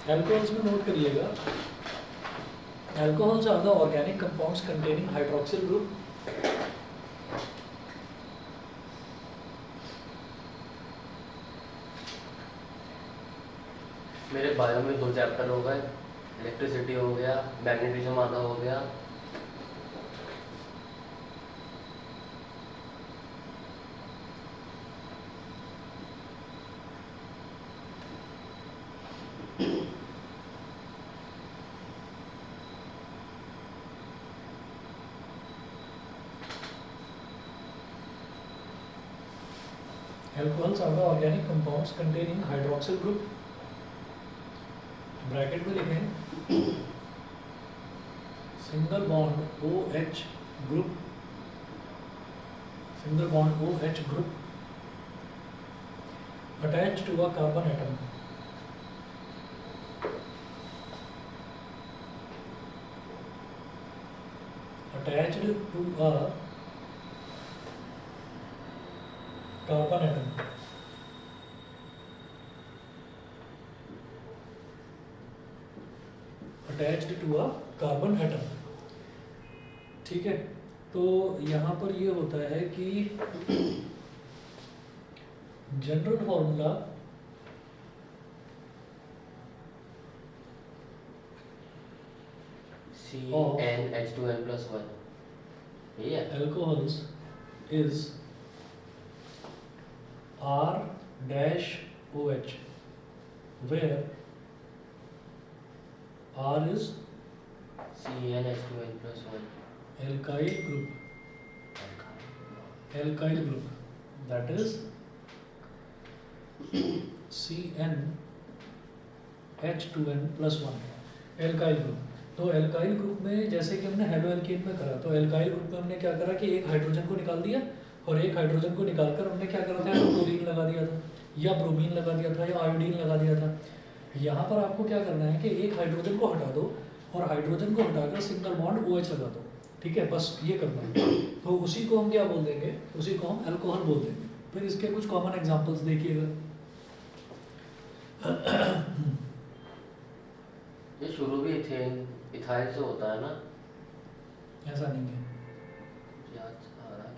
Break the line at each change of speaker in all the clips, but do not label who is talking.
Alcohols में note करिएगा, alcohols are the organic compounds containing hydroxyl group,
मेरे bio में 2 चैप्टर हो गए, इलेक्ट्रिसिटी हो गया, मैग्नेटिज्म आधा हो गया।
Alcohols are the organic compounds containing hydroxyl group, bracket में लिखें single bond OH group, single bond OH group attached to a carbon atom, attached to a carbon atom, attached to a carbon atom। ठीक है, तो यहाँ पर ये होता है कि जनरल फॉर्मूला
CnH2n+1, यही है।
alcohols is R-OH, where R is
CnH2n+1,
alkyl group, that is CnH2n+1 alkyl group. तो एल्काइल ग्रुप में जैसे कि हमने हेलो एल्केन में करा, तो एल्काइल ग्रुप में हमने क्या करा कि एक हाइड्रोजन को निकाल दिया और एक हाइड्रोजन को निकालकर हमने क्या करा था, क्लोरीन लगा दिया था या ब्रोमीन लगा दिया था या आयोडीन लगा दिया था। यहाँ पर आपको क्या करना है कि एक हाइड्रोजन को हटा दो और हाइड्रोजन को हटाकर सिंगल बॉन्ड OH लगा दो। ठीक है, बस ये करना है। तो उसी को हम क्या बोल देंगे, उसी को हम अल्कोहल बोल देंगे। फिर इसके कुछ कॉमन एग्जांपल्स देखिएगा।
ये शुरू भी इथाइल से होता है ना?
ऐसा नहीं है,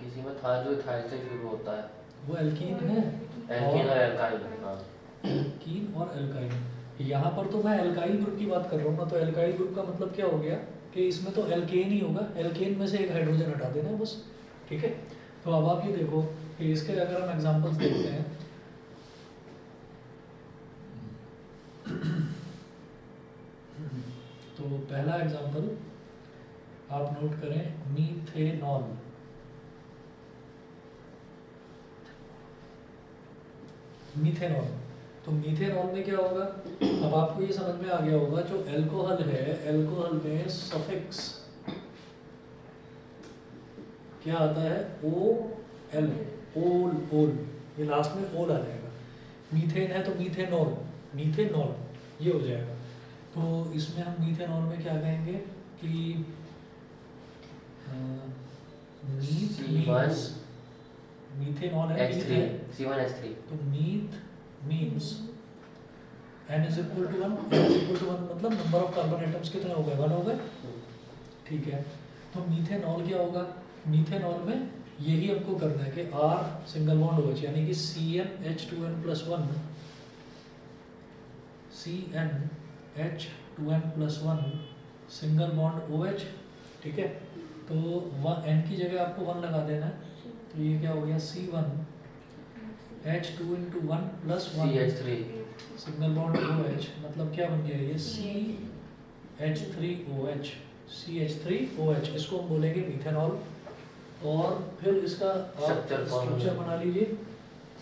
किसी में था जो इथाइल से शुरू होता है,
वो एल्कीन है,
एल्कीन और एल्काइल। हाँ,
एल्कीन और एल्काइल। यहाँ पर तो मैं एल्काइल ग्रुप की बात कर रहा हूँ ना, तो एल्काइल ग्रुप का मतलब क्या हो गया कि इसमें तो एल्केन ही होगा, एल्केन में से एक हाइड्रोजन हटा देना है बस। ठीक है, तो अब आप ये देखो कि इसके अगर हम एग्जांपल्स देखते हैं तो पहला एग्जांपल आप नोट करें, मीथेनॉल। मीथेनॉल, तो मीथेनॉल में क्या होगा, अब आपको ये समझ में आ गया होगा, जो एल्कोहल है, एल्कोहल में सफिक्स क्या आता है, OL, ओल, ये लास्ट में ओल आ जाएगा। मीथेन है तो मीथेनॉल, मीथेनॉल ये हो जाएगा। तो इसमें हम मीथेनॉल में क्या कहेंगे कि मीथेनॉल है,
C1H3,
तो मीथ मीन्स N=1, मतलब नंबर ऑफ कार्बन एटम्स कितने हो गए, 1 हो गए। ठीक है, तो मीथेनॉल क्या होगा, मीथेनॉल में यही हमको करना है कि R सिंगल बॉन्ड OH, यानी कि CnH2n+1, CnH2n+1 single bond OH। ठीक है, तो N की जगह आपको 1 लगा देना है, तो ये क्या हो गया, C1H2 × 1 + 1
CH3,
single bond OH, मतलब क्या बन गया ये CH3OH, CH3OH, इसको हम बोलेंगे मीथेनॉल। और फिर इसका स्ट्रक्चर बना लीजिए,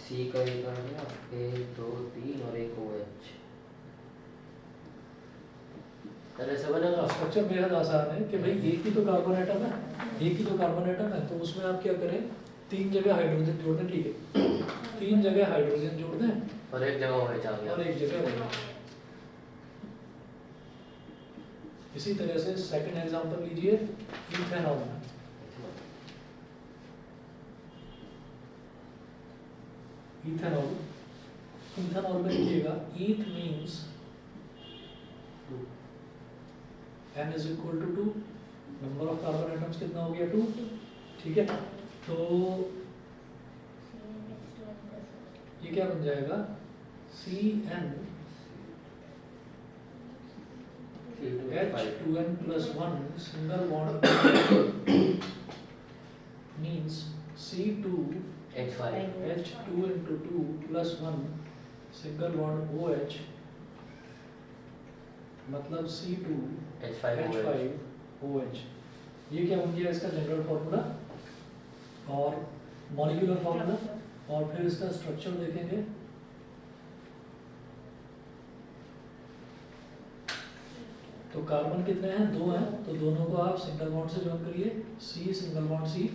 C का ये कर दिया, 1 2 3 और एक OH, ऐसे बनेगा।
स्ट्रक्चर बेहद आसान है कि भाई एक ही तो कार्बन एटम है, तो उसमें आप क्या करें, 3 जगह हाइड्रोजन जोड़ दें। ठीक है, 3 जगह हाइड्रोजन जोड़ दें
और एक जगह OH आ गया,
और एक जगह OH। इसी तरह से सेकंड एग्जांपल लीजिए, इथेनॉल। इथेनॉल में लिखिएगा, eth means n is equal to 2, number of carbon atoms कितना हो गया 2, ठीक है। तो ये क्या बन जाएगा, CN H2n+1 single bond means C2H2 into 2 plus 1 single bond OH मतलब C2H5OH। ये क्या बन गया इसका जनरल फॉर्मूला और मॉलिक्यूलर फॉर्मूला। और फिर इसका स्ट्रक्चर देखेंगे, तो कार्बन कितने हैं, 2 हैं, तो दोनों को आप सिंगल बॉन्ड से ज्वाइन करिए, C सिंगल बॉन्ड C।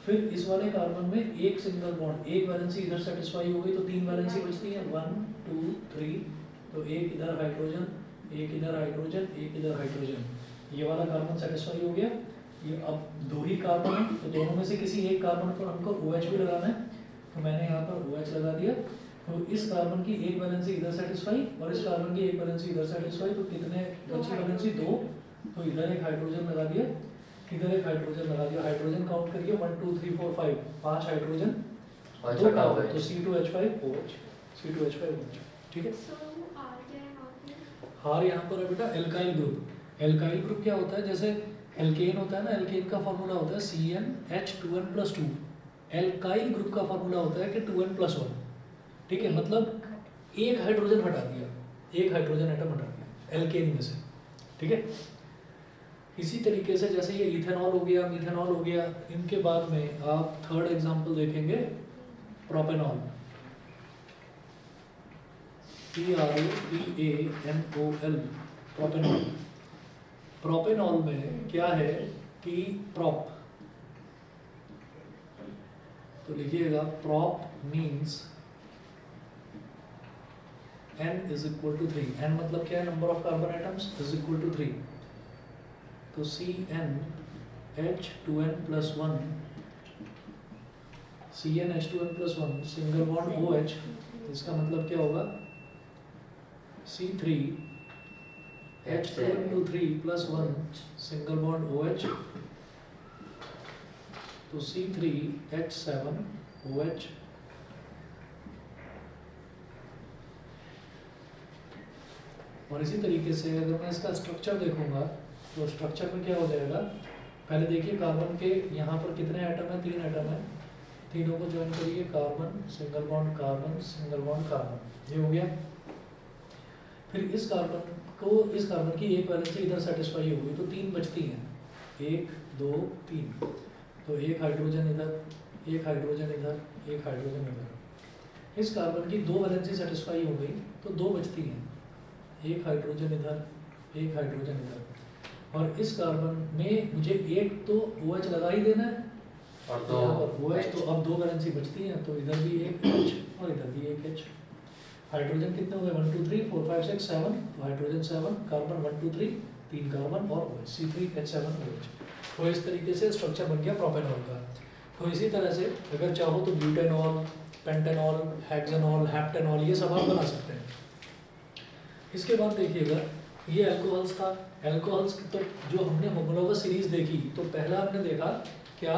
फिर इस वाले कार्बन में एक सिंगल बॉन्ड, एक वैलेंसी इधर सेटिस्फाई हो गई तो 3 वैलेंसी बचती है, 1 2 3, तो एक इधर हाइड्रोजन, एक इधर हाइड्रोजन, एक इधर हाइड्रोजन, ये वाला कार्बन सेटिस्फाई हो गया। ये अब 2 ही कार्बन है, तो दोनों में से किसी एक कार्बन पर हमको OH भी लगाना है, तो मैंने यहाँ पर OH लगा दिया। तो इस कार्बन की एक वैलेंसी इधर सेटिस्फाई और इस कार्बन की एक वैलेंसी इधर सेटिस्फाई, तो कितने बची वैलेंसी, 2, तो इधर एक हाइड्रोजन लगा दिया, इधर एक हाइड्रोजन लगा दिया। हाइड्रोजन काउंट करिए, 1 2 3 4 5, 5 हाइड्रोजन, 2 कार्बन, तो C2H5OH, C2H5OH, ठीक है। हार यहाँ पर है बेटा एल्काइल ग्रुप। एल्काइल ग्रुप क्या होता है, जैसे एल्केन होता है ना, एल्केन का फॉर्मूला होता है CnH2n+2। एल्काइल ग्रुप का फॉर्मूला होता है कि 2n+1, ठीक है, मतलब एक हाइड्रोजन हटा दिया, एक हाइड्रोजन एटम हटा दिया एल्केन में से, ठीक है। इसी तरीके से जैसे ये इथेनॉल हो गया, मिथेनॉल हो गया, इनके बाद में आप थर्ड एग्जांपल देखेंगे प्रोपेनॉल, PROPANOL, प्रोपेनॉल। प्रोपेनॉल में क्या है कि प्रोप, तो लिखिएगा prop means n is equal to 3, n मतलब क्या है, number of carbon atoms is equal to 3, तो CnH2n+1 सिंगल बॉन्ड OH, इसका मतलब क्या होगा, C3H2n+3+1 सिंगल बॉन्ड OH, तो C3H7OH। और इसी तरीके से अगर मैं इसका स्ट्रक्चर देखूंगा तो स्ट्रक्चर में क्या हो जाएगा, पहले देखिए कार्बन के यहाँ पर कितने एटम है, 3 एटम है, तीनों को ज्वाइन करिए, carbon single bond carbon single bond carbon, ये हो गया। फिर इस कार्बन की एक वैलेंसी इधर सेटिस्फाई हो गई, तो 3 बचती हैं, 1 2 3, तो एक हाइड्रोजन इधर, एक हाइड्रोजन इधर, एक हाइड्रोजन इधर। इस कार्बन की 2 वैलेंसी सेटिस्फाई हो गई तो 2 बचती हैं, एक हाइड्रोजन इधर, एक हाइड्रोजन इधर। और इस कार्बन में मुझे एक तो OH लगा ही देना है
और
OH, तो अब 2 वैलेंसी बचती हैं, तो इधर भी एक H और इधर भी एक H। हाइड्रोजन कितने हो गए, 1 2 3 4 5 6 7, तो हाइड्रोजन 7, कार्बन 1 2 3, 3 कार्बन और OH, C3H7OH। तो इस तरीके से स्ट्रक्चर बन गया प्रोपेनॉल का। तो इसी तरह से अगर चाहो तो ब्यूटेनॉल, पेंटेनॉल, हेक्सेनॉल, हेप्टेनॉल, ये सब आप बना सकते हैं। इसके बाद देखिएगा, ये अल्कोहल्स था। अल्कोहल्स तो जो हमने होमोलॉगस सीरीज देखी, तो पहला हमने देखा क्या,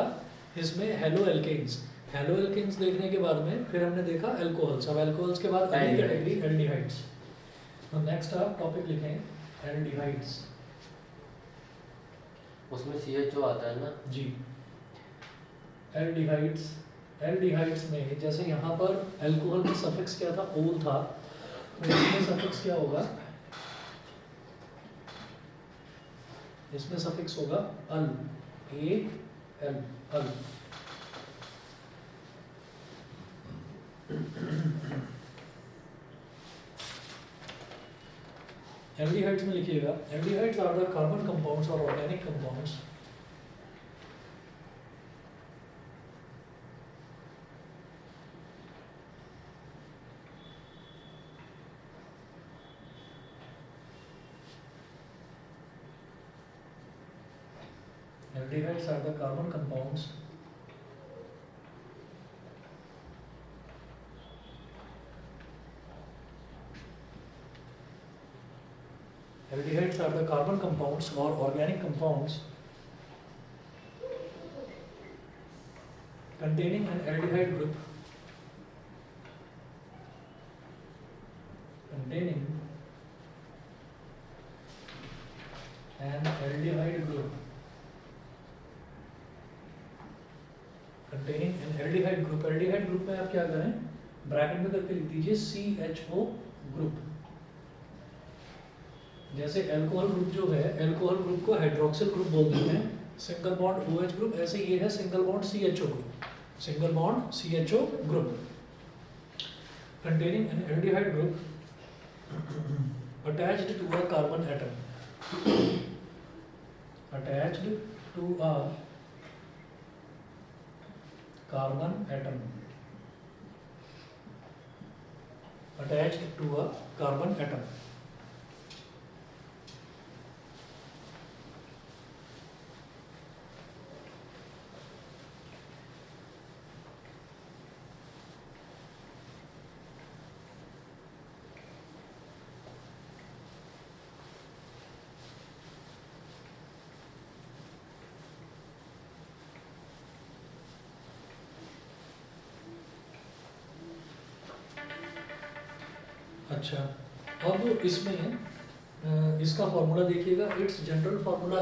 इसमें हेलो एल्केन्स। हेलो एल्केन्स देखने के बाद में फिर हमने देखा अल्कोहल्स। अब अल्कोहल्स के बाद अगली कैटेगरी एल्डिहाइड्स। तो नेक्स्ट आप टॉपिक लिखें एल्डिहाइड्स।
उसमें CH जो आता है ना
जी, एल्डिहाइड्स। एल्डिहाइड्स में जैसे यहाँ पर अल्कोहल में सफिक्स क्या था, ओल था, तो इसमें सफिक्स क्या होगा, इसमें सफिक्स होगा अल, AL, अल। एल्डिहाइड्स में लिखिएगा, aldehydes are the carbon compounds और organic compounds aldehydes are the carbon compounds Aldehydes are the carbon compounds or organic compounds containing an aldehyde group containing an aldehyde group aldehyde group में आप क्या करें, bracket में करके लिख दीजिए CHO group. जैसे अल्कोहल ग्रुप जो है, अल्कोहल ग्रुप को हाइड्रोक्सिल ग्रुप बोल देते हैं, सिंगल बॉन्ड OH ग्रुप, ऐसे ये है single bond CHO group containing an aldehyde group attached to a carbon atom attached to a carbon atom attached to a carbon atom। अच्छा, अब इसमें इसका फॉर्मूला देखिएगा, its general formula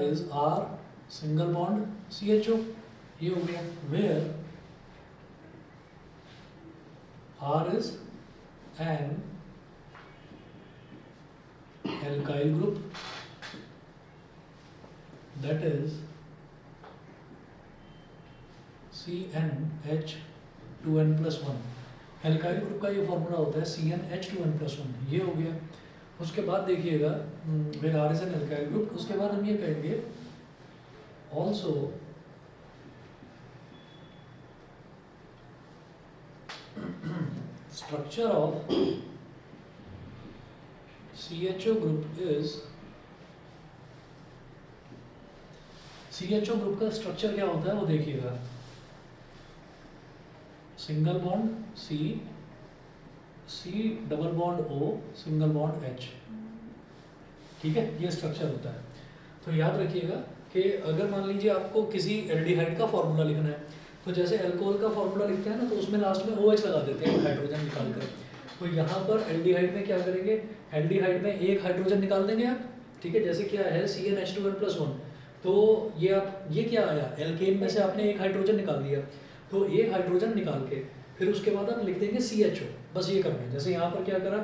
is R single bond CHO, ये हो गया, where R is an alkyl group that is CnH2n+1। Alkyl group का ये फॉर्मूला होता है CnH2n+1, ये हो गया। उसके बाद देखिएगा where R is an alkyl group, उसके बाद हम ये कहेंगे also structure of CHO group is, CHO group का स्ट्रक्चर क्या होता है वो देखिएगा, single bond C double bond O single bond H, ठीक है, ये स्ट्रक्चर होता है। तो याद रखिएगा कि अगर मान लीजिए आपको किसी एल्डिहाइड का फॉर्मूला लिखना है, तो जैसे अल्कोहल का फॉर्मूला लिखते हैं ना, तो उसमें लास्ट में OH लगा देते हैं हाइड्रोजन निकाल कर। तो यहाँ पर एल्डिहाइड में क्या करेंगे, एल्डिहाइड में एक हाइड्रोजन निकाल देंगे आप, ठीक है, जैसे क्या है CnH2n+1, तो ये क्या आया, एल्केन में से आपने एक हाइड्रोजन निकाल दिया, तो एक हाइड्रोजन निकाल के फिर उसके बाद आप लिख देंगे CHO, बस ये करना है। जैसे यहाँ पर क्या करा,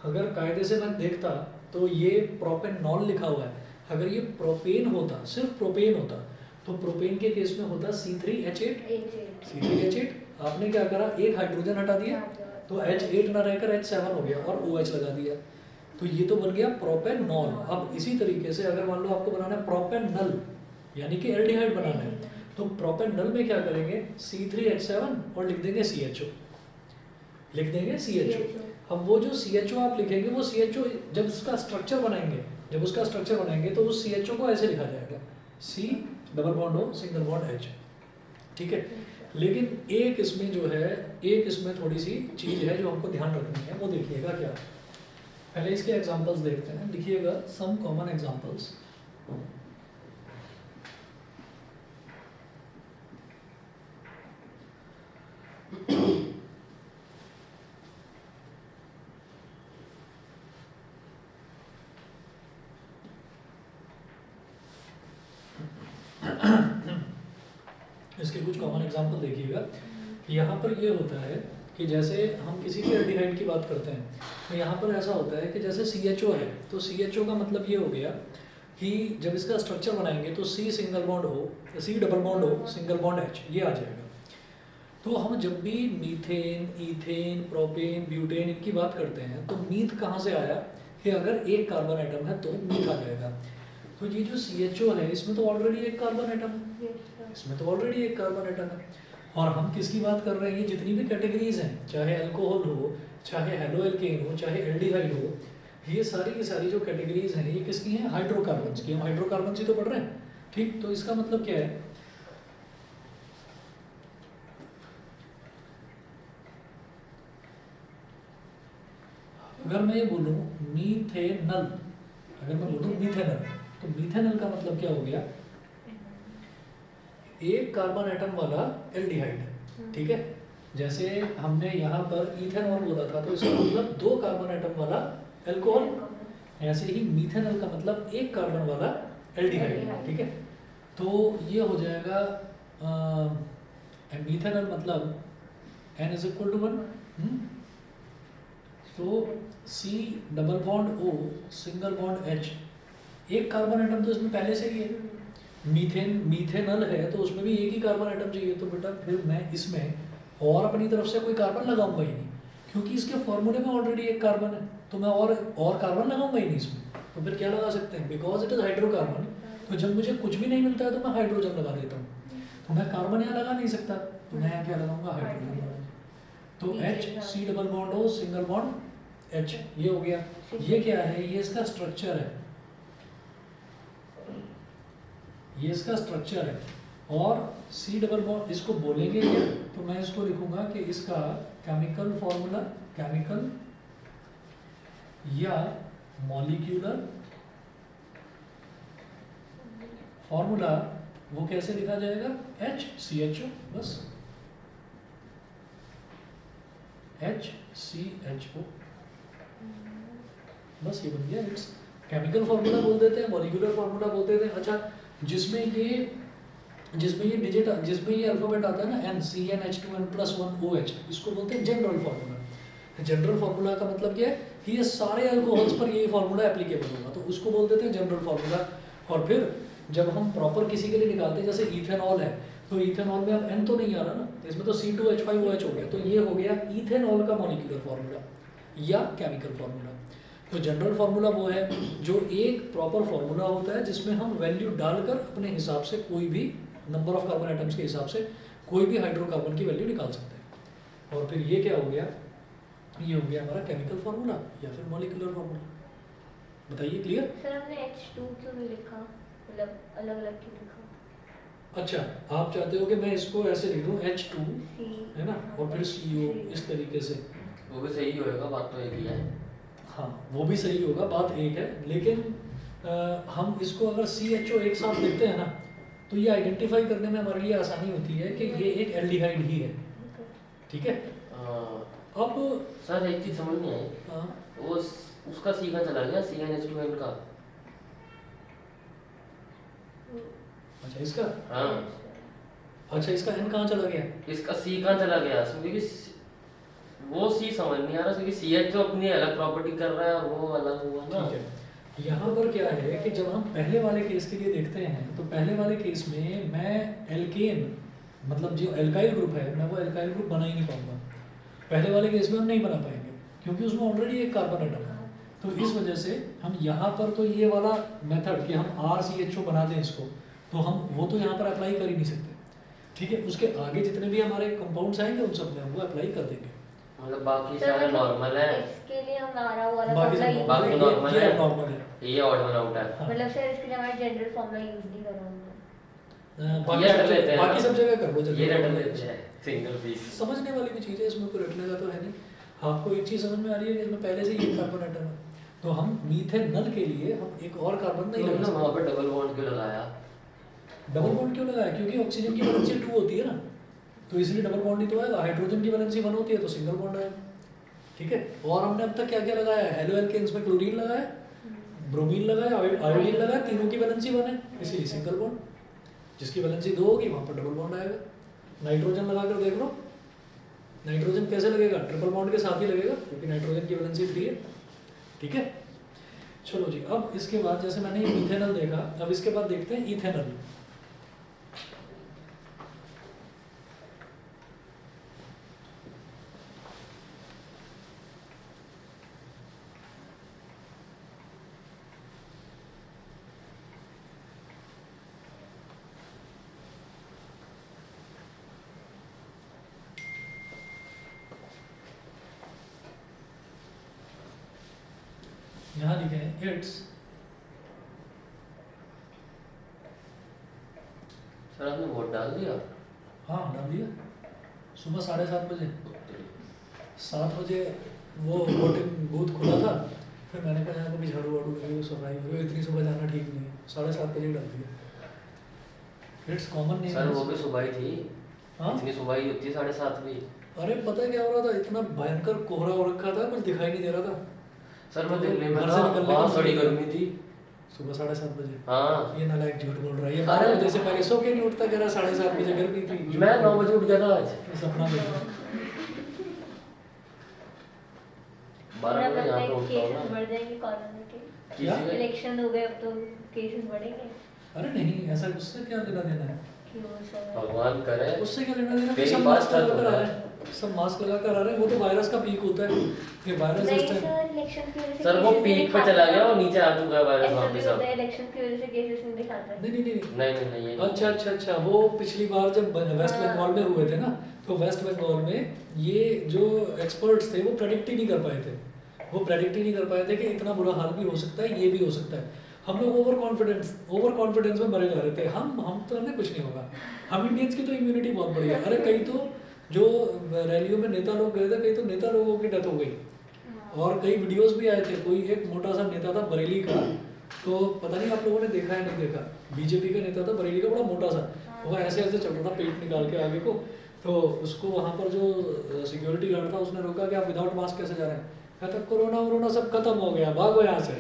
अगर कायदे से मैं देखता तो ये प्रोपेनॉल लिखा हुआ है, अगर ये प्रोपेन होता, सिर्फ प्रोपेन होता, तो प्रोपेन के केस में होता C3H8, आपने क्या करा, एक हाइड्रोजन हटा दिया, तो H8 ना रहकर H7 हो गया और OH लगा दिया, तो ये तो बन गया प्रोपेनॉल। अब इसी तरीके से अगर मान लो आपको बनाना है प्रोपेनल, यानी कि एल्डिहाइड बनाना है, तो प्रोपेनल में क्या करेंगे, C3H7 और लिख देंगे CHO, अब वो जो CHO आप लिखेंगे, वो CHO जब उसका स्ट्रक्चर बनाएंगे तो उस CHO को ऐसे लिखा जाएगा C double bond O single bond H, ठीक है। लेकिन एक इसमें थोड़ी सी चीज है जो हमको ध्यान रखनी है, वो देखिएगा क्या, पहले इसके एग्जांपल्स देखते हैं, लिखिएगा सम कॉमन एग्जांपल्स। इसके कुछ कॉमन एग्जांपल देखिएगा कि यहाँ पर ये होता है कि जैसे हम किसी भी एल्डिहाइड की बात करते हैं, तो यहाँ पर ऐसा होता है कि जैसे CHO है, तो CHO का मतलब ये हो गया कि जब इसका स्ट्रक्चर बनाएंगे तो C single bond O, C double bond O single bond H, ये आ जाएगा। तो हम जब भी मीथेन, ईथेन, प्रोपेन, ब्यूटेन इनकी बात करते हैं, तो मीथ कहाँ से आया कि अगर एक कार्बन एटम है तो मीथ आ जाएगा। तो ये जो CHO है, इसमें तो ऑलरेडी एक कार्बन एटम है, और हम किसकी बात कर रहे हैं, ये जितनी भी कैटेगरीज हैं, चाहे अल्कोहल हो, चाहे हेलो एल्केन हो, चाहे एल्डिहाइड हो, ये सारी की सारी जो कैटेगरीज हैं ये किसकी हैं? हाइड्रोकार्बन्स की। हम हाइड्रोकार्बन्स ही तो पढ़ रहे हैं, ठीक। तो इसका मतलब क्या है, अगर मैं ये बोलूँ मीथेनल, अगर मैं बोलूँ मीथेनल, तो मीथेनल का मतलब क्या हो गया? एक कार्बन एटम वाला एल्डिहाइड, ठीक है। जैसे हमने यहाँ पर इथेनॉल बोला था, तो इसका मतलब दो कार्बन एटम वाला एल्कोहल। ऐसे ही मीथेनॉल का मतलब एक कार्बन वाला एल्डिहाइड, ठीक है। तो ये हो जाएगा मीथेनॉल मतलब N इज इक्वल टू 1। तो C double bond O single bond H, एक कार्बन एटम तो इसमें पहले से ही है। मीथेनल है तो उसमें भी एक ही कार्बन एटम चाहिए, तो बेटा फिर मैं इसमें और अपनी तरफ से कोई कार्बन लगाऊंगा ही नहीं, क्योंकि इसके फॉर्मूले में ऑलरेडी एक कार्बन है, तो मैं और कार्बन लगाऊंगा ही नहीं इसमें। तो फिर क्या लगा सकते हैं? बिकॉज इट इज हाइड्रोकार्बन, तो जब मुझे कुछ भी नहीं मिलता है तो मैं हाइड्रोजन लगा देता हूँ। तो मैं कार्बन यहाँ लगा नहीं सकता, तो मैं यहाँ क्या लगाऊंगा? हाइड्रोजन लगाऊंगा। तो H C double bond O single bond H, ये हो गया। ये क्या है? ये इसका स्ट्रक्चर है, ये इसका स्ट्रक्चर है। और C डबल बॉन्ड इसको बोलेंगे क्या? तो मैं इसको लिखूंगा कि इसका केमिकल फॉर्मूला, केमिकल या मॉलिक्यूलर फॉर्मूला, वो कैसे लिखा जाएगा? HCHO, बस HCHO, बस ये बन गया। इट्स केमिकल फॉर्मूला बोल देते हैं, मॉलिक्यूलर फॉर्मूला बोल देते हैं। अच्छा, जिसमें ये डिजिट, जिसमें ये अल्फाबेट आता है ना, NCNH2n+1OH, इसको बोलते हैं जनरल फार्मूला। जनरल फार्मूला का मतलब क्या है कि ये सारे अल्कोहल्स पर यही फार्मूला एप्लीकेबल होगा, तो उसको बोल देते हैं जनरल फार्मूला। और फिर जब हम प्रॉपर किसी के लिए निकालते हैं, जैसे इथेनॉल है, तो इथेनॉल में अब N तो नहीं आ रहा ना, इसमें तो C2H5OH हो गया, तो ये हो गया इथेनॉल का मॉलिक्यूलर फार्मूला या केमिकल फार्मूला। तो जनरल फार्मूला वो है जो एक प्रॉपर फार्मूला होता है जिसमें हम वैल्यू डालकर अपने हिसाब से कोई भी नंबर ऑफ कार्बन एटम्स के हिसाब से कोई भी हाइड्रोकार्बन की वैल्यू निकाल सकते हैं। और फिर ये क्या हो गया? ये हो गया हमारा केमिकल फार्मूला या फिर मॉलिक्यूलर फार्मूला। बताइए, क्लियर?
सर हमने H2 क्यों नहीं लिखा, मतलब अलग अलग क्यों लिखा?
अच्छा, आप चाहते हो कि मैं इसको ऐसे लिख दूं H2,
C,
है ना, और फिर CO, इस तरीके से।
वो भी सही होएगा, बात तो एक ही है।
हाँ, वो भी सही होगा, बात एक है, लेकिन हम इसको अगर CHO एक साथ लिखते हैं ना, तो ये आइडेंटिफाई करने में हमारे लिए आसानी होती है कि ये एक एल्डिहाइड ही है, ठीक है। अब
सर एक चीज समझ नहीं आई,
हाँ,
वो उसका सी कहाँ चला गया, CnH2n का?
अच्छा इसका,
हाँ,
अच्छा इसका N कहाँ चला गया?
इसका सी कहाँ चला गया? क्योंकि वो सी समझ नहीं आ रहा, क्योंकि CH जो अपनी अलग प्रॉपर्टी कर रहा है और वो अलग हुआ ना।
ठीक है, यहाँ पर क्या है कि जब हम पहले वाले केस के लिए देखते हैं, तो पहले वाले केस में मैं एल्केन, मतलब जो एल्काइल ग्रुप है, मैं वो एल्काइल ग्रुप बना ही नहीं पाऊंगा। पहले वाले केस में हम नहीं बना पाएंगे, क्योंकि उसमें ऑलरेडी एक कार्बन एटम है। तो इस वजह से हम यहाँ पर तो ये वाला मेथड कि हम RCHO बना दें इसको, तो हम वो तो यहाँ पर अप्लाई कर ही नहीं सकते, ठीक है। उसके आगे जितने भी हमारे कंपाउंड्स आएंगे उन सब में हम वो अप्लाई कर देंगे।
मतलब बाकी
सर
सारे
मतलब
नॉर्मल है,
इसके लिए हम आ रहा वाला
बाकी
फॉर्मूला
सब
यूज
बाकी
करेंगे।
normal
ये
है।
नॉर्मल है।
ये ऑड वन आउट है।
हाँ।
मतलब सर इसके लिए हमारा जनरल फॉर्मूला यूज नहीं कर रहा हूँ।
बाकी
ये
सब
रट लेते
जगह,
हैं
बाकी
ना।
सब जगह कर लो,
ये रट
जनरल
लेते हैं सिंगल पीस।
समझने वाली भी चीज़ है, इसमें कोई रटने का तो है नहीं। आपको एक चीज़ समझ में आ रही है कि इसमें पहले से ही एक कार्बन एटम है, तो हम मीथेनल के लिए हम एक और कार्बन नहीं लगा
तो वहाँ
सकते।
पे डबल बॉन्ड क्यों लगाया?
डबल बॉन्ड क्यों लगाया? क्योंकि ऑक्सीजन की वैलेंसी 2 होती है ना, तो इसलिए डबल बॉन्ड ही तो आएगा। हाइड्रोजन की वैलेंसी 1 होती है, तो सिंगल बॉन्ड आएगा, ठीक है। और हमने अब तक क्या क्या लगाया है? हेलो एल्केन्स में क्लोरीन लगाया, ब्रोमीन लगाया, आयोडीन लगाया, तीनों की वैलेंसी 1 है, इसलिए सिंगल बॉन्ड। जिसकी वैलेंसी 2 होगी वहाँ पर डबल बॉन्ड आएगा। नाइट्रोजन लगाकर देख लो, नाइट्रोजन कैसे लगेगा? ट्रिपल बॉन्ड के साथ ही लगेगा, क्योंकि नाइट्रोजन की वैलेंसी 3 है, ठीक है। चलो जी, अब इसके बाद जैसे मैंने ये मीथेनल देखा, अब इसके बाद देखते हैं इथेनल। यहाँ लिखे हैं इट्स
सर आपने वोट डाल दिया?
हाँ डाल दिया सुबह 7:30 बजे। 7 बजे वो वोटिंग बूथ खुला था, फिर मैंने कहा यहाँ कभी झाड़ू वाड़ू लगे सफाई वगैरह इतनी सुबह जाना ठीक नहीं है, 7:30 बजे डाल दिया। इट्स कॉमन नेम
सर वो भी सुबह ही थी।
हाँ
इतनी सुबह ही होती है 7:30 भी।
अरे पता है क्या हो रहा था, इतना भयंकर कोहरा हो रखा था, कुछ दिखाई नहीं दे रहा था।
सर मैं दिल्ली में
घर
था,
से निकलने का
बहुत बड़ी
मुश्किल था।
गर्मी थी।
सुबह 7:30 बजे।
हाँ
ये नालायक झूठ बोल रहा है, ये
अरे
12 बजे से पहले सो के नहीं उठता, कह रहा 7:30 बजे गर्मी थी।
मैं 9 बजे उठ गया था आज।
सपना देखा।
12 बजे यहाँ पे
लगता है
उठता हूँ
केसेस
ना।
बढ़ जाएंगे कोरोना के।
क्या?
किसी का
इलेक्शन हो गए अब तो केसेस बढ़ेंगे
अरे नहीं, ऐसा उससे क्या लेना देना है,
कि वो सब
भगवान करे।
उससे क्या लेना देना,
मेरी
सब
बात
मास्क
सच
लगाकर आ
होता है।
रहे हैं, सब मास्क लगाकर आ रहे हैं, वो तो वायरस का पीक होता है, ये वायरस
नहीं
इस टाइम
सर, इलेक्शन की वजह से
सर वो
cases नहीं
पीक पे
दिखाता
चला गया
ना।
और नीचे आ चुका है वायरस
ऐसा
वहाँ पे
भी
सब।
होता है, इलेक्शन की वजह से केसेस नहीं दिखाता है।
नहीं नहीं नहीं
नहीं ये नहीं।
अच्छा, वो पिछली बार जब वेस्ट
हाँ।
बंगाल में हुए थे ना, तो वेस्ट बंगाल में ये जो एक्सपर्ट्स थे वो प्रेडिक्ट ही नहीं कर पाए थे, वो प्रेडिक्ट ही नहीं कर पाए थे कि इतना बुरा हाल भी हो सकता है, ये भी हो सकता है। हम लोग ओवर कॉन्फिडेंस में मरे जा रहे थे, हम तो हमें कुछ नहीं होगा, हम इंडियंस की तो इम्यूनिटी बहुत बढ़िया है। अरे कई तो जो रैलियों में नेता लोग गए थे, कई तो नेता लोगों की डेथ हो गई, और कई वीडियोस भी आए थे। कोई एक मोटा सा नेता था बरेली का, तो पता नहीं आप लोगों ने देखा है नहीं देखा, बीजेपी का नेता था बरेली का, बड़ा मोटा सा, वो ऐसे ऐसे चल रहा था पेट निकाल के आगे को, तो उसको वहाँ पर जो सिक्योरिटी गार्ड था उसने रोका कि आप विदाउट मास्क कैसे जा रहे हैं, कहता कोरोना सब खत्म हो गया, भागो यहाँ से,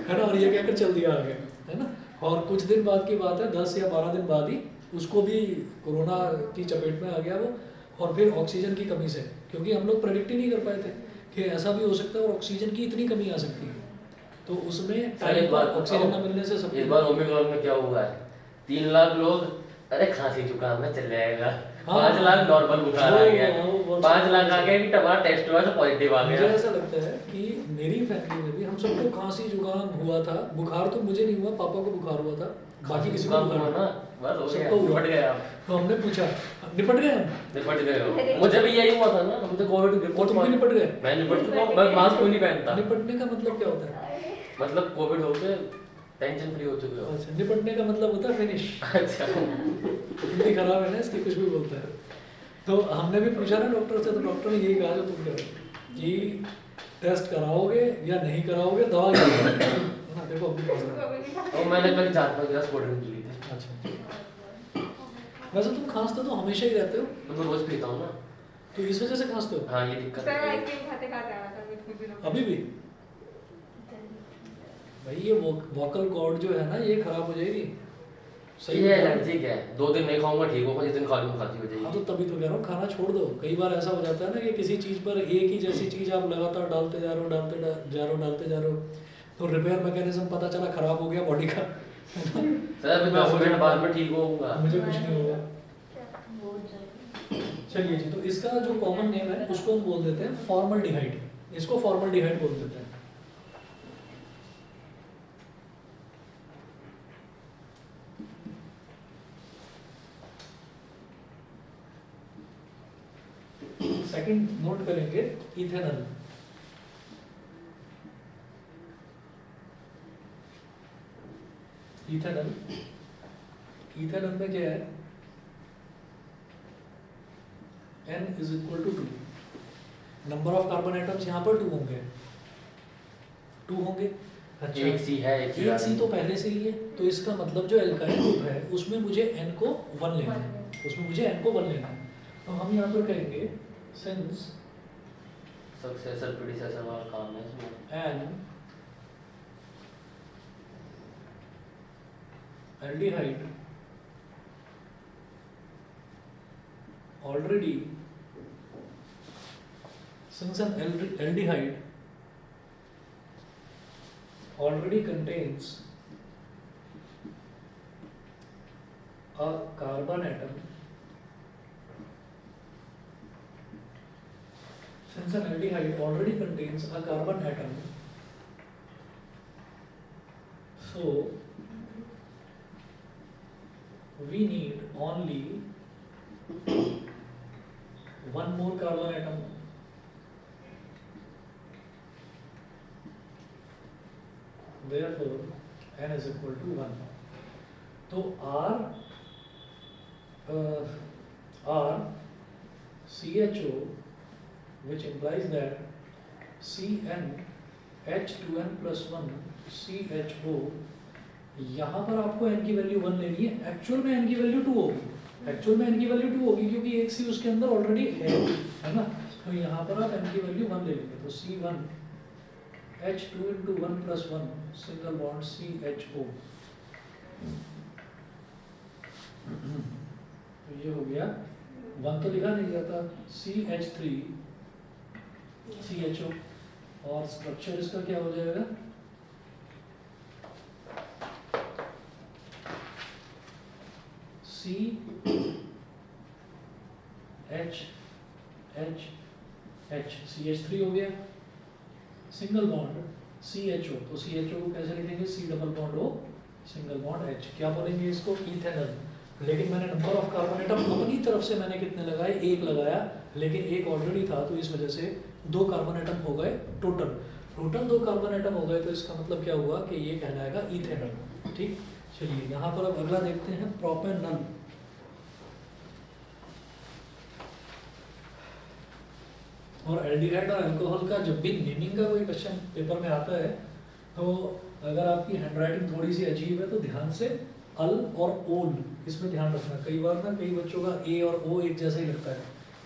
है ना, और ये कहकर चल दिया आगे, है ना। और कुछ दिन बाद की बात है, 10 या 12 दिन बाद ही उसको भी कोरोना की चपेट में आ गया वो, और फिर ऑक्सीजन की कमी से, क्योंकि हम लोग प्रेडिक्ट ही नहीं कर पाए थे कि ऐसा भी हो सकता है और ऑक्सीजन की इतनी कमी आ सकती है, तो उसमें
सर
टाइम
एक बात
पर ऑक्सीजन न मिलने से सब
इस बार ओमिक्रॉन में क्या हुआ है, 3 लाख लोग अरे खांसी जुकाम में चल जाएगा,
हाँ।
5 लाख नॉर्मल बुखार आ गया,
वो
5 लाख आ गया कि टमाटर टेस्ट हुआ तो पॉजिटिव आ
मुझे
गया।
ऐसा लगता है कि मेरी फैमिली में भी हम सबको खांसी जुकाम हुआ था, बुखार तो मुझे नहीं हुआ, पापा को बुखार हुआ था, बाकी किसी को
जुकाम
बुखार
हुआ ना, बस हो गया,
सबको हुआ।
निपट गए आप।
तो हमने पूछा, निपट गए हम,
निपट गए हो। मुझे भी यही हुआ था ना, मुझे कोविड
और
रिपोर्ट
तुम भी निपट गए।
मैं निपट चुका हूं, मैं मास्क क्यों नहीं पहनता,
निपटने का मतलब क्या होता है?
मतलब कोविड हो के टेंशन फ्री हो चुके हो।
अच्छा, निपटने का मतलब होता है फिनिश।
अच्छा
हिंदी खराब है ना इसकी, कुछ भी बोलता है। तो हमने भी पूछा ना डॉक्टर से, तो डॉक्टर ने यही कहा जो तुम कह रहे हो कि टेस्ट कराओगे या नहीं कराओगे, दवा क्या कराओगे, है ना, देखो अपनी पसंद।
और मैंने कल 4-5 गिलास कोल्ड ड्रिंक पी ली थी।
अच्छा, वैसे तुम खांसते तो हमेशा ही रहते हो,
तो मैं रोज पीता हूँ ना।
तो इस वजह से खांसते हो
हाँ ये दिक्कत
सर
है।
आइसक्रीम खाते खाते आ रहा था कुछ दिनों में।
अभी भी? भाई ये वोकल कॉर्ड जो है ना, ये खराब हो जाएगी।
सही है, एलर्जिक है, 2 दिन नहीं खाऊंगा ठीक होगा, जिस दिन खा लूंगा खांसी हो
हाँ,
जाएगी।
तो तभी तो कह रहा हूँ खाना छोड़ दो। कई बार ऐसा हो जाता है ना कि किसी चीज़ पर एक ही जैसी चीज़ आप लगातार डालते जा रहे हो, डालते जा रहे हो, तो रिपेयर मैकेनिज्म पता चला खराब हो गया बॉडी का।
सर अभी 10 मिनट बाद में ठीक होऊंगा।
मुझे कुछ नहीं होगा।
बहुत जल्दी।
चलिए जी, तो इसका जो कॉमन नेम है उसको हम बोल देते हैं फॉर्मल्डिहाइड, इसको फॉर्मल्डिहाइड बोल देते हैं। सेकंड नोट करेंगे इथेनॉल। इथेनॉल में क्या है, N is equal to 2, number of carbon atoms यहाँ पर 2 होंगे, 2 होंगे। अच्छा,
एक सी है, एक
एक सी तो पहले से ही है, तो इसका मतलब जो एल्काइल ग्रुप है उसमें मुझे N को 1 लेना है, उसमें मुझे N को 1 लेना है। तो हम यहाँ पर कहेंगे सिंस
सक्सेसर प्रीडिसेसर वाला काम है इसमें।
N aldehyde already, since an aldehyde already contains a carbon atom, since an aldehyde already contains a carbon atom, so we need only one more carbon atom, therefore n is equal to 1. तो R CHO, which implies that CN H2n plus 1 CHO, यहाँ पर आपको n की value 1 लेनी है, actual में n की value 2 होगी, एक्चुअल में n की वैल्यू 2 होगी क्योंकि एक सी उसके अंदर ऑलरेडी है ना, तो यहाँ पर आप n की वैल्यू 1 ले लेंगे, तो C1 H2 into 1 plus 1 single bond CHO, तो ये हो गया, 1 तो लिखा नहीं जाता, CH3 CHO, और स्ट्रक्चर इसका क्या हो जाएगा, C H H H CH3 हो गया, सिंगल बॉन्ड CHO, तो CHO को कैसे लिखेंगे, C double bond O single bond H, क्या बोलेंगे इसको, इथेनॉल। लेकिन मैंने नंबर ऑफ कार्बन एटम अपनी तरफ से मैंने कितने लगाए, एक लगाया, लेकिन एक ऑलरेडी था तो इस वजह से 2 कार्बन एटम हो गए टोटल 2 कार्बन एटम हो गए, तो इसका मतलब क्या हुआ कि ये कहलाएगा इथेनॉल। ठीक, चलिए यहाँ पर अब अगला देखते हैं प्रोपेनॉल। और एल्डिहाइड और अल्कोहल का जब भी नेमिंग का कोई क्वेश्चन पेपर में आता है, तो अगर आपकी हैंडराइटिंग थोड़ी सी अजीब है तो ध्यान से अल और ओल इसमें ध्यान रखना। कई बार ना कई बच्चों का ए और ओ एक जैसा ही लगता है,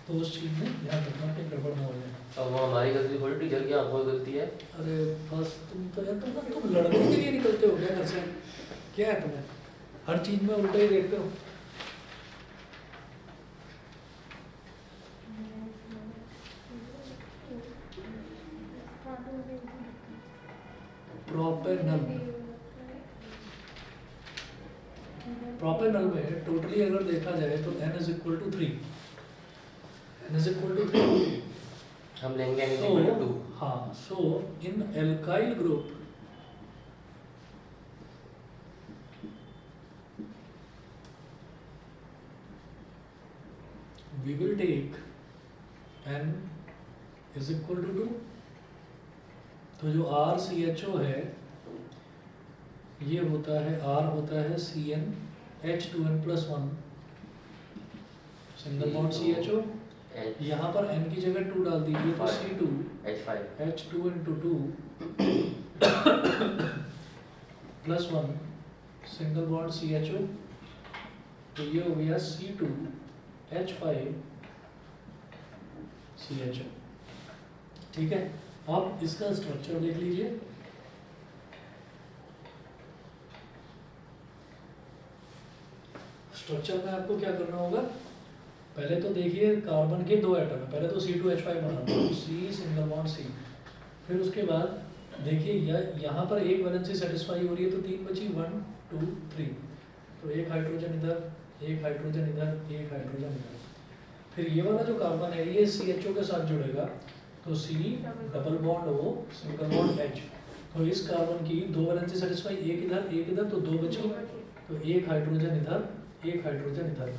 तो उस चीज़ में ध्यान रखना कि गड़बड़ ना हो जाए।
अब वो हमारी गलती थोड़ी, टीचर की आपको गलती है।
अरे बस तुम तो यार तुम लड़ने के लिए निकलते हो क्या घर से, क्या है तुम्हें, हर चीज़ में उल्टा ही देखते हो। प्रोपेनॉल में टोटली अगर देखा जाए तो n is equal to 3, n is equal to 3,
हम लेंगे n
so
equal to 2।
हाँ, so in alkyl group we will take n is equal to 2, तो जो RCHO है ये होता है, R होता है CN H2n plus 1 single bond CHO, यहाँ पर n की जगह 2 डाल दीजिए तो C2
H5
H2 into 2 plus 1 single bond CHO, तो ये हो गया C2 H5 CHO। ठीक है, आप इसका स्ट्रक्चर देख लीजिए। स्ट्रक्चर में आपको क्या करना होगा, पहले तो देखिए कार्बन के 2 एटम है, पहले तो C2H5 बनाना है, C सिंगल बॉन्ड C, फिर उसके बाद देखिए यहाँ पर एक वैलेंसी सेटिस्फाई हो रही है तो 3 बची 1 2 3, तो एक हाइड्रोजन इधर, एक हाइड्रोजन इधर, एक हाइड्रोजन इधर, फिर ये वाला जो कार्बन है ये CHO के साथ जुड़ेगा तो C double bond O single bond H, तो इस कार्बन की 2 वैलेंसी सेटिस्फाई, एक इधर तो 2 बची, तो एक हाइड्रोजन इधर, एक हाइड्रोजन इधर,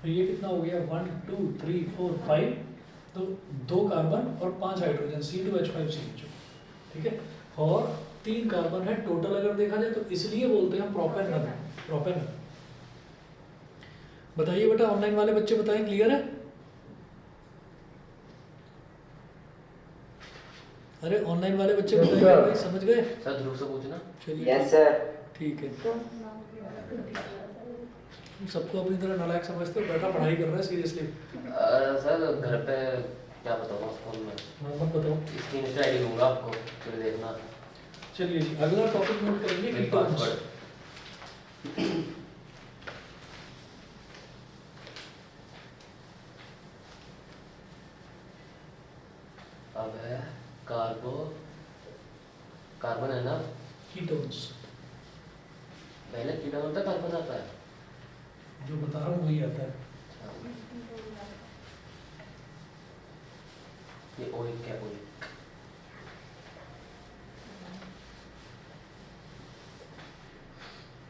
तो ये कितना हो गया 1 2 3 4 5, तो 2 कार्बन और 5 हाइड्रोजन C2H5 CHO। ठीक है, और 3 कार्बन है टोटल अगर देखा जाए, तो इसलिए बोलते हैं प्रोपेनॉल। प्रोपेनॉल बताइए बेटा, ऑनलाइन वाले बच्चे बताएं, क्लियर है? अरे ऑनलाइन वाले बच्चे बताएंगे भाई, समझ गए?
सर ध्रुव से पूछना।
चलिए
यस सर।
ठीक है, सबको अपनी तरह नालायक समझते हो, बेटा पढ़ाई कर रहा है सीरियसली।
सर घर पे क्या बताऊँ फोन में,
मत बताओ,
इसकी इंस्टा आईडी दूंगा आपको, फिर देखना।
चलिए जी अगला टॉपिक नोट करेंगे,
मेरे
कीटोन्स।
पासवर्ड अब है कार्बन है ना,
कीटोन्स
पहले कीटोन होता है कार्बन आता है।
जो बता रहा हूँ वही आता है।
ये ओइक क्या ओइक,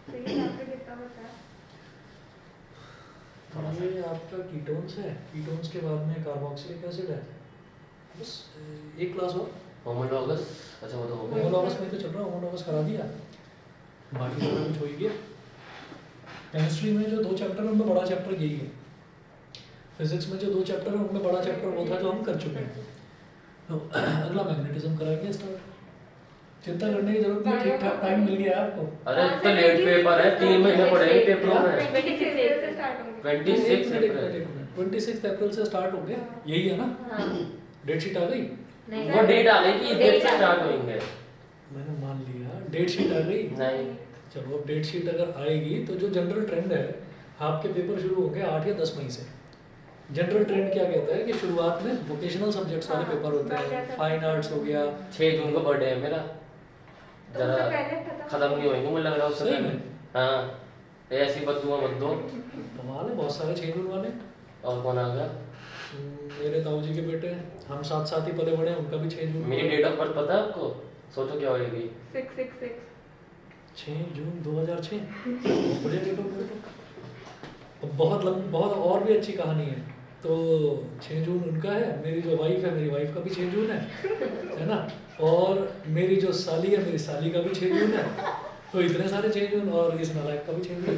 तो ये आपने कितना बताया?
ये आपका कीटोन्स है, कीटोन्स के बाद में कार्बोक्सिलिक एसिड है, बस एक क्लास और
होमोलॉगस अच्छा वो तो हो गया।
होमोलॉगस में तो चल रहा है, होमोलॉगस करा दिया, बाकी सारा कुछ हो ही गया। केमिस्ट्री में जो 2 चैप्टर है उनमें बड़ा चैप्टर यही है। फिजिक्स में जो 2 चैप्टर है उनमें बड़ा चैप्टर वो था जो हम कर चुके हैं। तो अगला मैग्नेटिज्म कराएंगे स्टार्ट, चिंता करने की जरूरत नहीं, ठीक ठाक टाइम मिल गया है आपको।
अरे तो लेट पेपर है, 3 महीने पड़ेंगे पेपरों में।
26 से स्टार्ट होंगे।
26 अप्रैल
26 अप्रैल से स्टार्ट हो गया, यही है ना?
हाँ
डेट शीट आ गई?
नहीं
वो डेट आ गई कि इस डेट से स्टार्ट होंगे।
मैंने मान लिया डेट शीट आ गई।
नहीं
चलो अब डेट शीट अगर आएगी तो जो जनरल ट्रेंड है, आपके पेपर शुरू होंगे 8 या 10 मई से। जनरल ट्रेंड क्या कहता है कि शुरुआत में वोकेशनल सब्जेक्ट्स वाले पेपर होते हैं, फाइन आर्ट्स हो गया।
6 जून को बर्थडे है मेरा,
तो
जरा
उससे पहले
खत्म नहीं होंगे मुझे लग रहा है उससे
सही
पहले।
में?
हाँ ऐसी बददुआ मत दो।
कमाल है, बहुत सारे चेंज होने वाले।
और कौन आ गया?
मेरे ताऊ जी के बेटे हैं, हम साथ साथ ही पले बड़े हैं, उनका भी चेंज
मेरी डेट ऑफ बर्थ पता है आपको? सोचो क्या होगी।
666
6 जून 2006। बढ़िया डेट ऑफ बर्थ। अब बहुत और भी अच्छी कहानी है। तो 6 जून उनका है, मेरी जो वाइफ है मेरी वाइफ का भी 6 जून है ना? और मेरी जो साली है मेरी साली का भी 6 जून है। तो इतने सारे 6 जून, और इस नालायक का भी 6 जून।